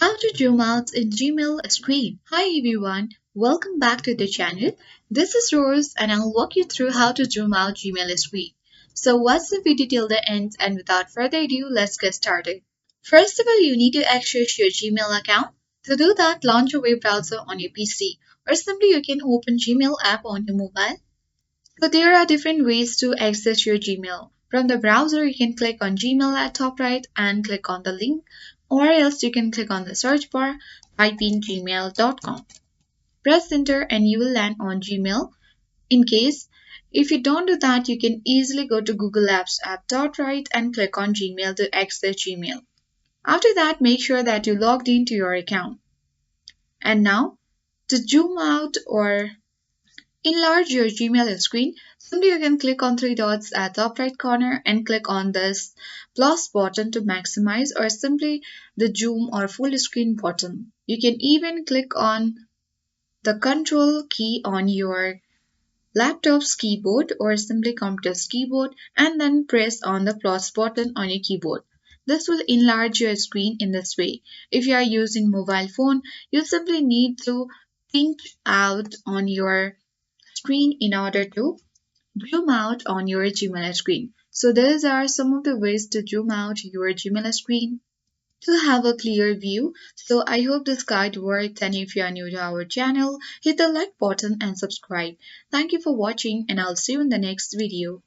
How to zoom out in Gmail screen. Hi everyone, welcome back to the channel. This is Rose and I'll walk you through how to zoom out Gmail screen. So watch the video till the end and without further ado, let's get started. First of all, you need to access your Gmail account. To do that, launch a web browser on your PC or simply you can open Gmail app on your mobile. So there are different ways to access your Gmail. From the browser, you can click on Gmail at top right and click on the link, or else you can click on the search bar, type in gmail.com. Press enter and you will land on Gmail. In case if you don't do that, you can easily go to Google Apps at top right and click on Gmail to access Gmail. After that, make sure that you logged into your account. And now, to zoom out or enlarge your Gmail screen, simply you can click on three dots at top right corner and click on this plus button to maximize or simply the zoom or full screen button. You can even click on the control key on your laptop's keyboard or simply computer's keyboard and then press on the plus button on your keyboard. This will enlarge your screen in this way. If you are using mobile phone, you simply need to pinch out on your screen in order to zoom out on your Gmail screen. So these are some of the ways to zoom out your Gmail screen to have a clear view. So I hope this guide works, and if you are new to our channel, hit the like button and subscribe. Thank you for watching and I'll see you in the next video.